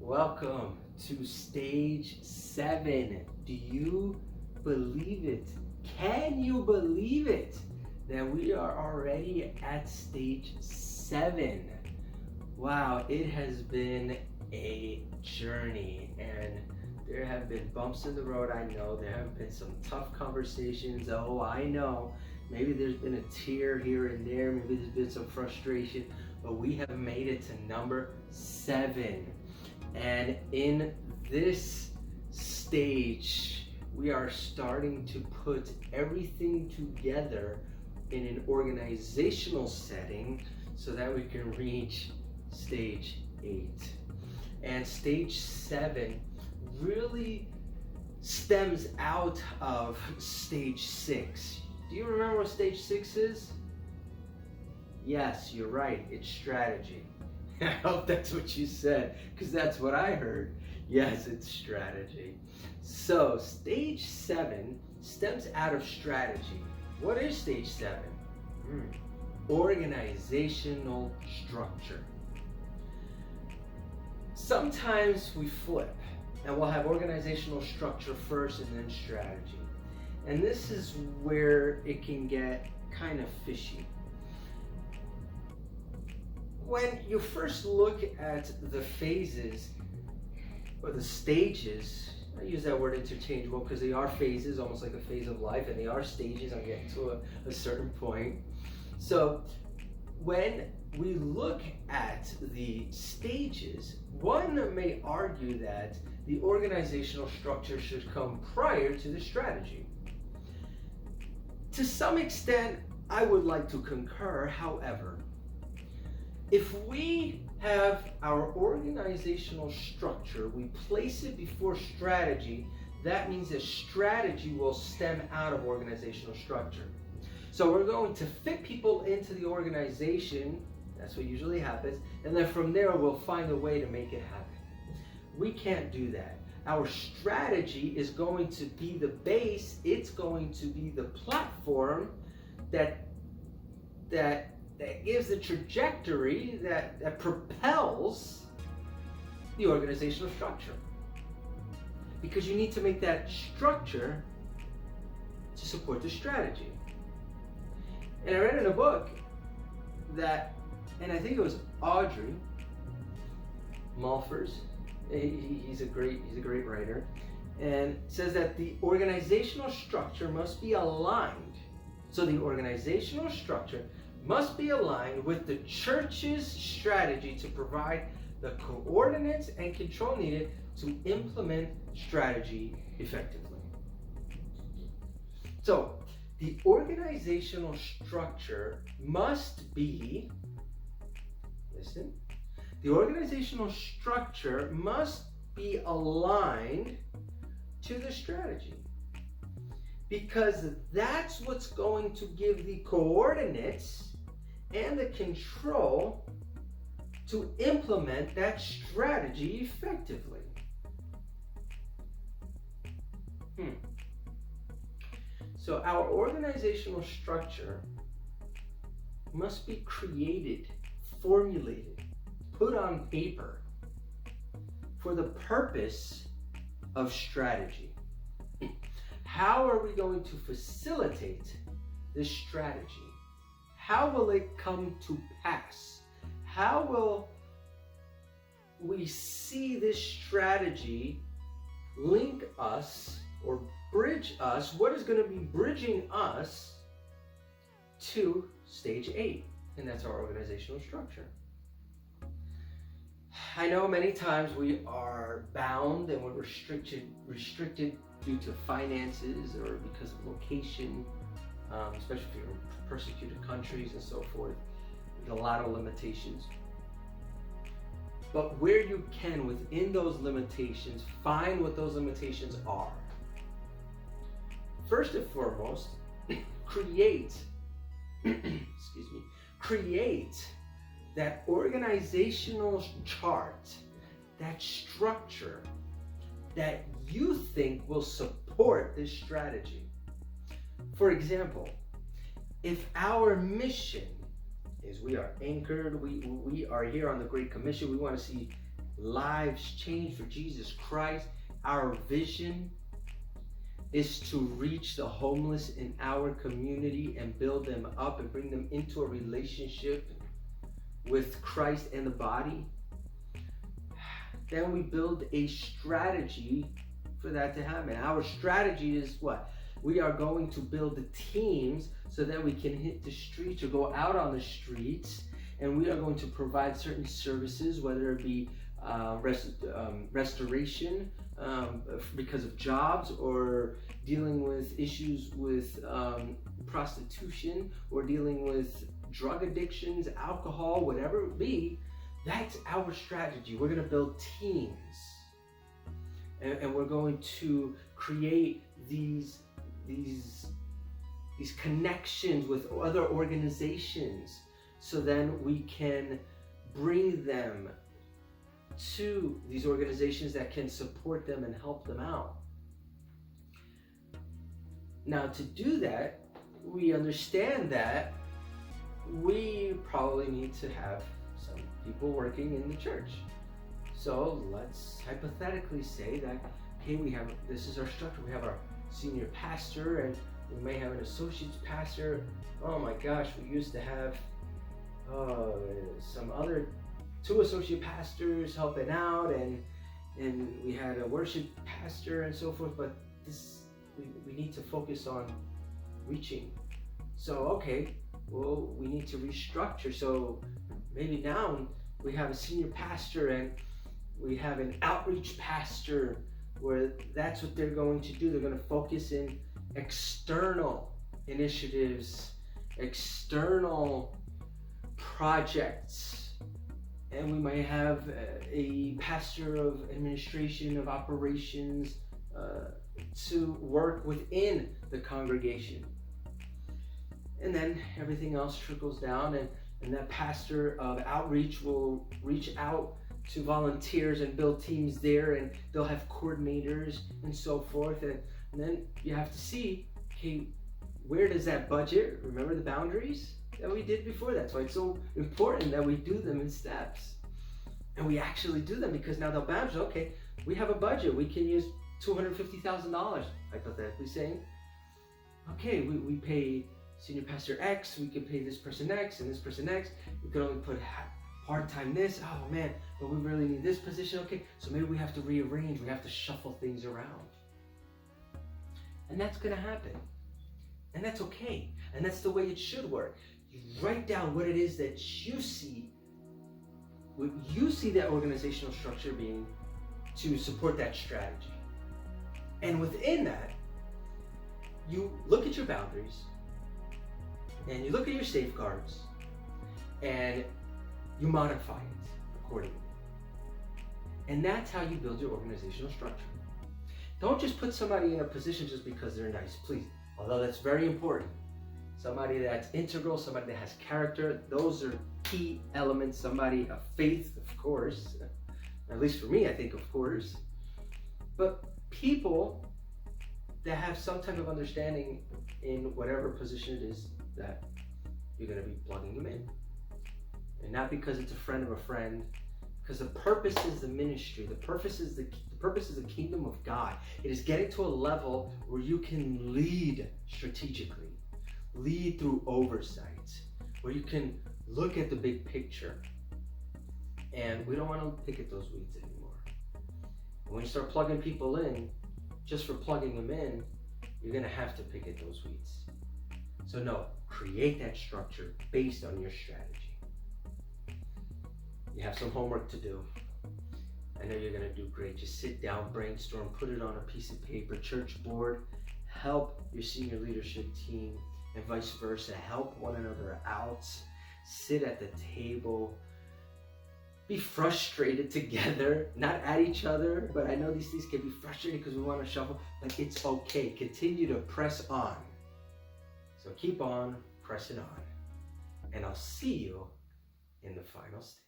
Welcome to stage 7. Do you believe it? Can you believe it that we are already at stage 7? Wow, it has been a journey and there have been bumps in the road. I know there have been some tough conversations. Oh, I know. Maybe there's been a tear here and there. Maybe there's been some frustration, but we have made it to number 7. And in this stage, we are starting to put everything together in an organizational setting so that we can reach stage 8. And stage 7 really stems out of stage 6. Do you remember what stage 6 is? Yes, you're right, it's strategy. I hope that's what you said, because that's what I heard. Yes, it's strategy. So, stage 7 stems out of strategy. What is stage 7? Organizational structure. Sometimes we flip, and we'll have organizational structure first and then strategy. And this is where it can get kind of fishy. When you first look at the phases or the stages, I use that word interchangeable because they are phases, almost like a phase of life, and they are stages. I'm getting to a certain point. So when we look at the stages, one may argue that the organizational structure should come prior to the strategy. To some extent, I would like to concur. However, if we have our organizational structure, we place it before strategy, that means that strategy will stem out of organizational structure. So we're going to fit people into the organization, that's what usually happens, and then from there we'll find a way to make it happen. We can't do that. Our strategy is going to be the base, it's going to be the platform that gives the trajectory that propels the organizational structure. Because you need to make that structure to support the strategy. And I read in a book that, and I think it was Audrey Malphurs, he's a great writer, and says that the organizational structure must be aligned. So the organizational structure must be aligned with the church's strategy to provide the coordinates and control needed to implement strategy effectively. So, the organizational structure must be, listen, the organizational structure must be aligned to the strategy. Because that's what's going to give the coordinates and the control to implement that strategy effectively. So our organizational structure must be created, formulated, put on paper for the purpose of strategy. How are we going to facilitate this strategy? How will it come to pass? How will we see this strategy link us or bridge us? What is going to be bridging us to stage 8? And that's our organizational structure. I know many times we are bound and we're restricted due to finances or because of location, especially if you're in persecuted countries and so forth. There's a lot of limitations. But where you can, within those limitations, find what those limitations are. First and foremost, create that organizational chart, that structure that you think will support this strategy. For example, if our mission is we are anchored, we are here on the Great Commission, we want to see lives changed for Jesus Christ. Our vision is to reach the homeless in our community and build them up and bring them into a relationship with Christ and the body. Then we build a strategy for that to happen. Our strategy is what? We are going to build the teams so that we can hit the streets or go out on the streets, and we are going to provide certain services, whether it be restoration because of jobs, or dealing with issues with prostitution, or dealing with drug addictions, alcohol, whatever it be. That's our strategy. We're going to build teams, and we're going to create these connections with other organizations, so then we can bring them to these organizations that can support them and help them out. Now, to do that, we understand that we probably need to have some people working in the church. So let's hypothetically say that, okay, this is our structure. We have our senior pastor, and we may have an associate pastor. Oh my gosh, we used to have some other 2 associate pastors helping out, and we had a worship pastor and so forth, but we need to focus on reaching. So okay, well, we need to restructure. So maybe now we have a senior pastor and we have an outreach pastor, where that's what they're going to do. They're going to focus in external initiatives, external projects. And we might have a pastor of administration, of operations, to work within the congregation. And then everything else trickles down, and that pastor of outreach will reach out to volunteers and build teams there, and they'll have coordinators and so forth. And then you have to see, okay, where does that budget, remember the boundaries that we did before? That's why it's so important that we do them in steps. And we actually do them, because now the boundaries, okay, we have a budget. We can use $250,000, hypothetically saying. Okay, we pay Senior Pastor X, we could pay this person X and this person X. We could only put part-time this. Oh man, but we really need this position. Okay, so maybe we have to rearrange. We have to shuffle things around. And that's going to happen. And that's okay. And that's the way it should work. You write down what it is that you see that organizational structure being to support that strategy. And within that, you look at your boundaries, and you look at your safeguards, and you modify it accordingly. And that's how you build your organizational structure. Don't just put somebody in a position just because they're nice, please. Although that's very important. Somebody that's integral, somebody that has character, those are key elements. Somebody of faith, of course. At least for me, I think, of course. But people that have some type of understanding in whatever position it is that you're going to be plugging them in. And not because it's a friend of a friend, because the purpose is the ministry. The purpose is the kingdom of God. It is getting to a level where you can lead strategically, lead through oversight, where you can look at the big picture. And we don't want to pick at those weeds anymore. And when you start plugging people in, just for plugging them in, you're going to have to pick at those weeds. So no, create that structure based on your strategy. You have some homework to do. I know you're going to do great. Just sit down, brainstorm, put it on a piece of paper, church board, help your senior leadership team, and vice versa. Help one another out. Sit at the table. Be frustrated together, not at each other, but I know these things can be frustrating because we want to shuffle, but it's okay. Continue to press on. So keep on pressing on, and I'll see you in the final stage.